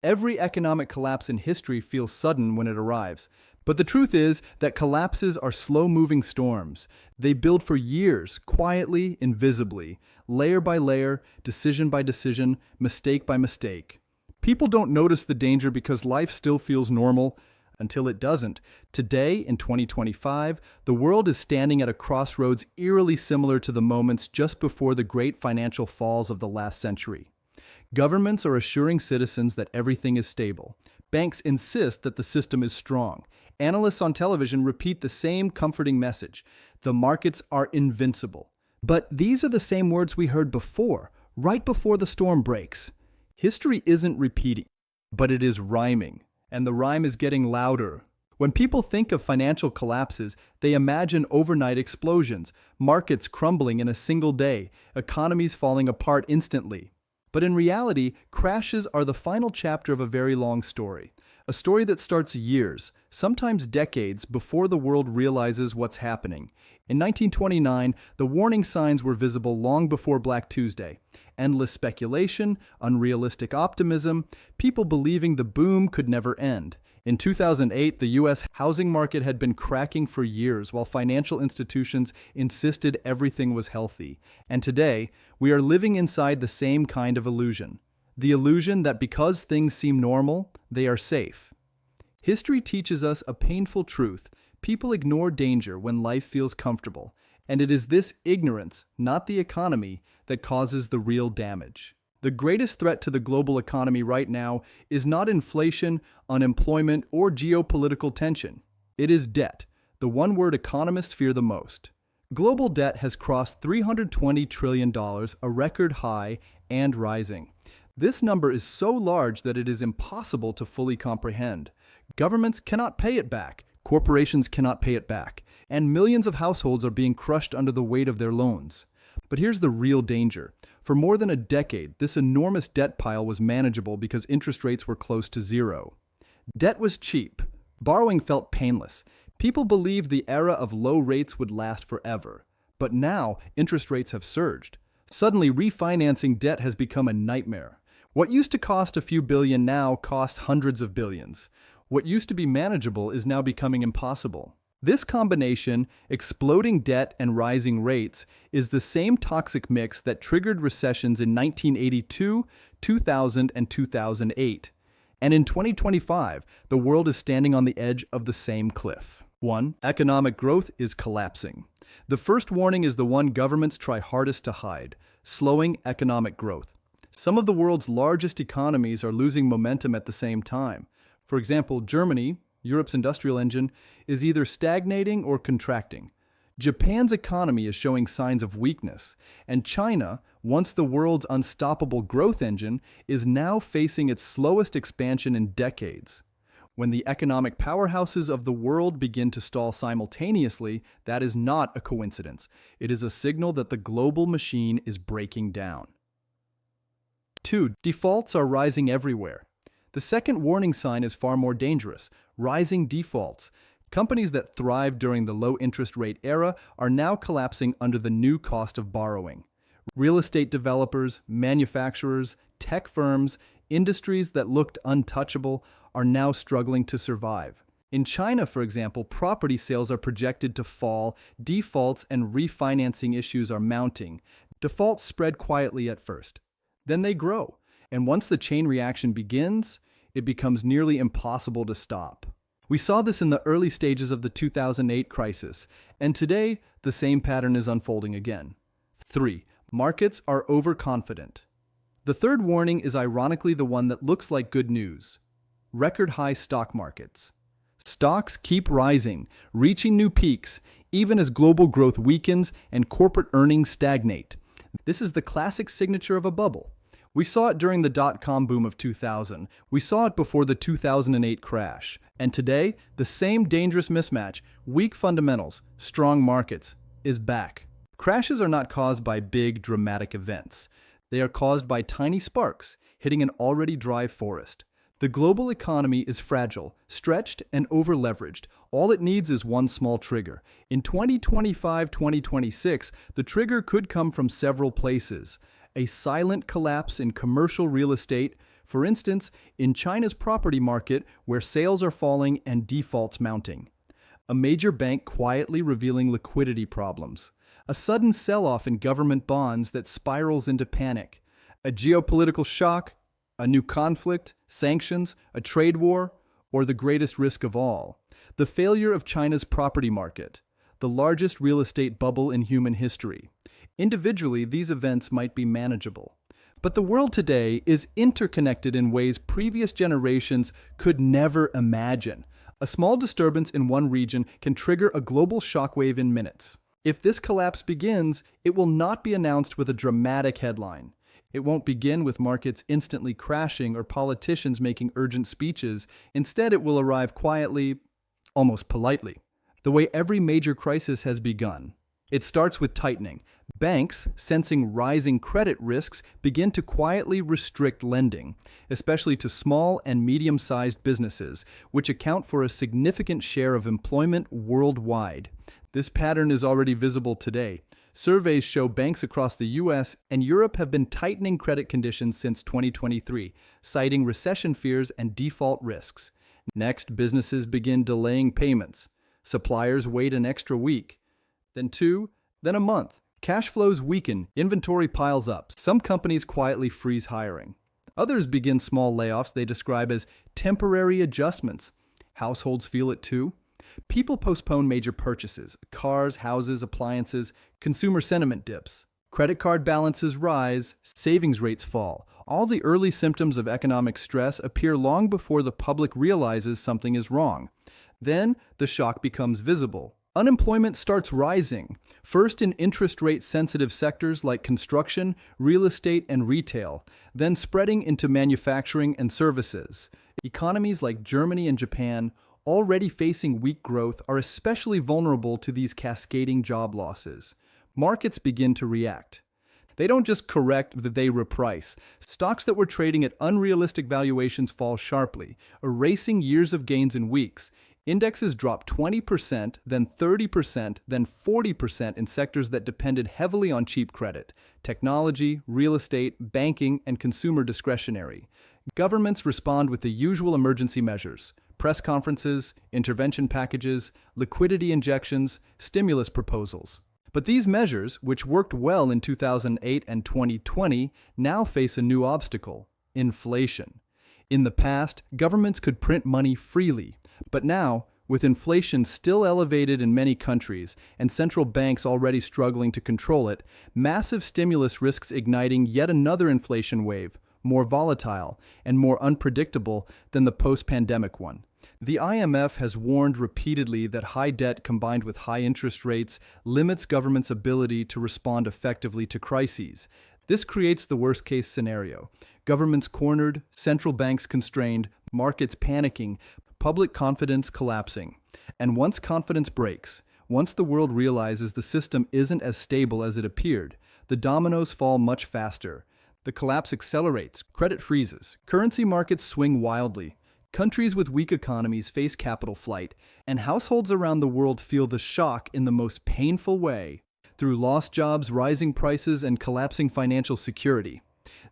Every economic collapse in history feels sudden when it arrives. But the truth is that collapses are slow-moving storms. They build for years, quietly, invisibly, layer by layer, decision by decision, mistake by mistake. People don't notice the danger because life still feels normal until it doesn't. Today, in 2025, the world is standing at a crossroads eerily similar to the moments just before the great financial falls of the last century. Governments are assuring citizens that everything is stable. Banks insist that the system is strong. Analysts on television repeat the same comforting message. The markets are invincible. But these are the same words we heard before, right before the storm breaks. History isn't repeating, but it is rhyming, and the rhyme is getting louder. When people think of financial collapses, they imagine overnight explosions, markets crumbling in a single day, economies falling apart instantly. But in reality, crashes are the final chapter of a very long story. A story that starts years, sometimes decades, before the world realizes what's happening. In 1929, the warning signs were visible long before Black Tuesday. Endless speculation, unrealistic optimism, people believing the boom could never end. In 2008, the U.S. housing market had been cracking for years while financial institutions insisted everything was healthy. And today, we are living inside the same kind of illusion. The illusion that because things seem normal, they are safe. History teaches us a painful truth. People ignore danger when life feels comfortable. And it is this ignorance, not the economy, that causes the real damage. The greatest threat to the global economy right now is not inflation, unemployment, or geopolitical tension. It is debt, the one word economists fear the most. Global debt has crossed $320 trillion, a record high, and rising. This number is so large that it is impossible to fully comprehend. Governments cannot pay it back, corporations cannot pay it back, and millions of households are being crushed under the weight of their loans. But here's the real danger. For more than a decade, this enormous debt pile was manageable because interest rates were close to zero. Debt was cheap. Borrowing felt painless. People believed the era of low rates would last forever. But now, interest rates have surged. Suddenly, refinancing debt has become a nightmare. What used to cost a few billion now costs hundreds of billions. What used to be manageable is now becoming impossible. This combination, exploding debt and rising rates, is the same toxic mix that triggered recessions in 1982, 2000, and 2008. And in 2025, the world is standing on the edge of the same cliff. 1. Economic growth is collapsing. The first warning is the one governments try hardest to hide: slowing economic growth. Some of the world's largest economies are losing momentum at the same time. For example, Germany, Europe's industrial engine, is either stagnating or contracting. Japan's economy is showing signs of weakness, and China, once the world's unstoppable growth engine, is now facing its slowest expansion in decades. When the economic powerhouses of the world begin to stall simultaneously, that is not a coincidence. It is a signal that the global machine is breaking down. 2. Defaults are rising everywhere. The second warning sign is far more dangerous: rising defaults. Companies that thrived during the low interest rate era are now collapsing under the new cost of borrowing. Real estate developers, manufacturers, tech firms, industries that looked untouchable are now struggling to survive. In China, for example, property sales are projected to fall, defaults and refinancing issues are mounting. Defaults spread quietly at first. Then they grow. And once the chain reaction begins, it becomes nearly impossible to stop. We saw this in the early stages of the 2008 crisis, and today the same pattern is unfolding again. 3. Markets are overconfident. The third warning is ironically the one that looks like good news: record high stock markets. Stocks keep rising, reaching new peaks, even as global growth weakens and corporate earnings stagnate. This is the classic signature of a bubble. We saw it during the dot-com boom of 2000. We saw it before the 2008 crash. And today, the same dangerous mismatch, weak fundamentals, strong markets, is back. Crashes are not caused by big, dramatic events. They are caused by tiny sparks hitting an already dry forest. The global economy is fragile, stretched, and over-leveraged. All it needs is one small trigger. In 2025-2026, the trigger could come from several places: a silent collapse in commercial real estate, For instance, in China's property market, where sales are falling and defaults mounting. A major bank quietly revealing liquidity problems. A sudden sell-off in government bonds that spirals into panic. A geopolitical shock, a new conflict, sanctions, a trade war, or the greatest risk of all, the failure of China's property market, the largest real estate bubble in human history. Individually, these events might be manageable. But the world today is interconnected in ways previous generations could never imagine. A small disturbance in one region can trigger a global shockwave in minutes. If this collapse begins, it will not be announced with a dramatic headline. It won't begin with markets instantly crashing or politicians making urgent speeches. Instead, it will arrive quietly, almost politely, the way every major crisis has begun. It starts with tightening. Banks, sensing rising credit risks, begin to quietly restrict lending, especially to small and medium-sized businesses, which account for a significant share of employment worldwide. This pattern is already visible today. Surveys show banks across the US and Europe have been tightening credit conditions since 2023, citing recession fears and default risks. Next, businesses begin delaying payments. Suppliers wait an extra week, then 2, then a month. Cash flows weaken, inventory piles up. Some companies quietly freeze hiring. Others begin small layoffs they describe as temporary adjustments. Households feel it too. People postpone major purchases, cars, houses, appliances. Consumer sentiment dips. Credit card balances rise, savings rates fall. All the early symptoms of economic stress appear long before the public realizes something is wrong. Then the shock becomes visible. Unemployment starts rising, first in interest rate sensitive sectors like construction, real estate, and retail, then spreading into manufacturing and services. Economies like Germany and Japan, already facing weak growth, are especially vulnerable to these cascading job losses. Markets begin to react. They don't just correct, they reprice. Stocks that were trading at unrealistic valuations fall sharply, erasing years of gains in weeks. Indexes drop 20%, then 30%, then 40% in sectors that depended heavily on cheap credit: technology, real estate, banking, and consumer discretionary. Governments respond with the usual emergency measures: press conferences, intervention packages, liquidity injections, stimulus proposals. But these measures, which worked well in 2008 and 2020, now face a new obstacle: inflation. In the past, governments could print money freely. But now, with inflation still elevated in many countries and central banks already struggling to control it, massive stimulus risks igniting yet another inflation wave, more volatile and more unpredictable than the post-pandemic one. The IMF has warned repeatedly that high debt combined with high interest rates limits governments' ability to respond effectively to crises. This creates the worst-case scenario: governments cornered, central banks constrained, markets panicking, public confidence collapsing. And once confidence breaks, once the world realizes the system isn't as stable as it appeared, the dominoes fall much faster. The collapse accelerates, credit freezes, currency markets swing wildly, countries with weak economies face capital flight, and households around the world feel the shock in the most painful way, through lost jobs, rising prices, and collapsing financial security.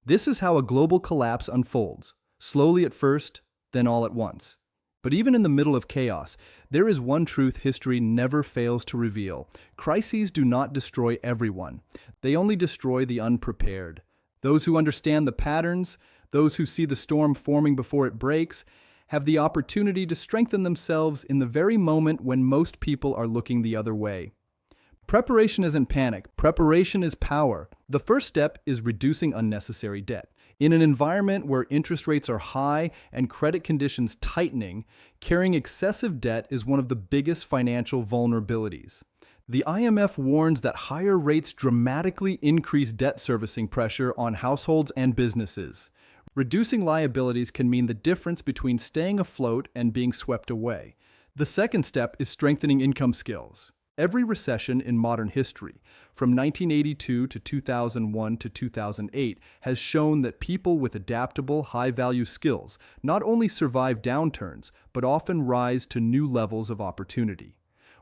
This is how a global collapse unfolds, slowly at first, then all at once. But even in the middle of chaos, there is one truth history never fails to reveal: crises do not destroy everyone. They only destroy the unprepared. Those who understand the patterns, those who see the storm forming before it breaks, have the opportunity to strengthen themselves in the very moment when most people are looking the other way. Preparation isn't panic. Preparation is power. The first step is reducing unnecessary debt. In an environment where interest rates are high and credit conditions tightening, carrying excessive debt is one of the biggest financial vulnerabilities. The IMF warns that higher rates dramatically increase debt servicing pressure on households and businesses. Reducing liabilities can mean the difference between staying afloat and being swept away. The second step is strengthening income skills. Every recession in modern history, from 1982 to 2001 to 2008, has shown that people with adaptable, high-value skills not only survive downturns, but often rise to new levels of opportunity.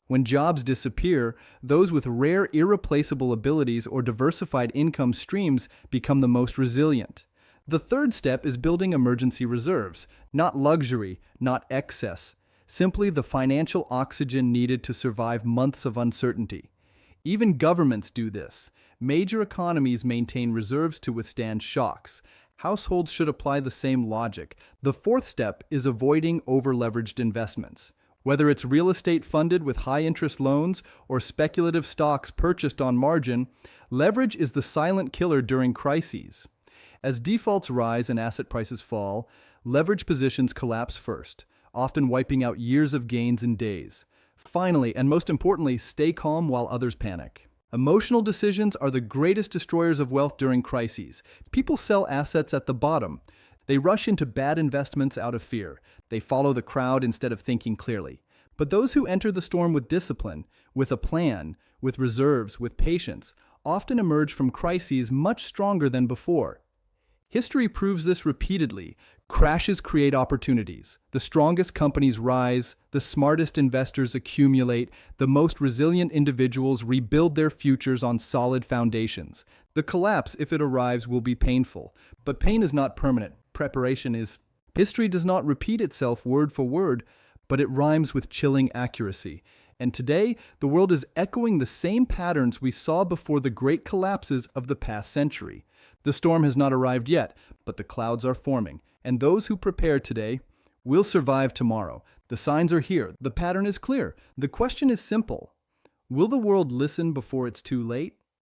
When jobs disappear, those with rare, irreplaceable abilities or diversified income streams become the most resilient. The third step is building emergency reserves, not luxury, not excess, simply the financial oxygen needed to survive months of uncertainty. Even governments do this. Major economies maintain reserves to withstand shocks. Households should apply the same logic. The fourth step is avoiding over-leveraged investments. Whether it's real estate funded with high-interest loans or speculative stocks purchased on margin, leverage is the silent killer during crises. As defaults rise and asset prices fall, leverage positions collapse first, often wiping out years of gains in days. Finally, and most importantly, stay calm while others panic. Emotional decisions are the greatest destroyers of wealth during crises. People sell assets at the bottom. They rush into bad investments out of fear. They follow the crowd instead of thinking clearly. But those who enter the storm with discipline, with a plan, with reserves, with patience, often emerge from crises much stronger than before. History proves this repeatedly. Crashes create opportunities. The strongest companies rise, the smartest investors accumulate, the most resilient individuals rebuild their futures on solid foundations. The collapse, if it arrives, will be painful. But pain is not permanent. Preparation is. History does not repeat itself word for word, but it rhymes with chilling accuracy. And today, the world is echoing the same patterns we saw before the great collapses of the past century. The storm has not arrived yet, but the clouds are forming, and those who prepare today will survive tomorrow. The signs are here. The pattern is clear. The question is simple. Will the world listen before it's too late?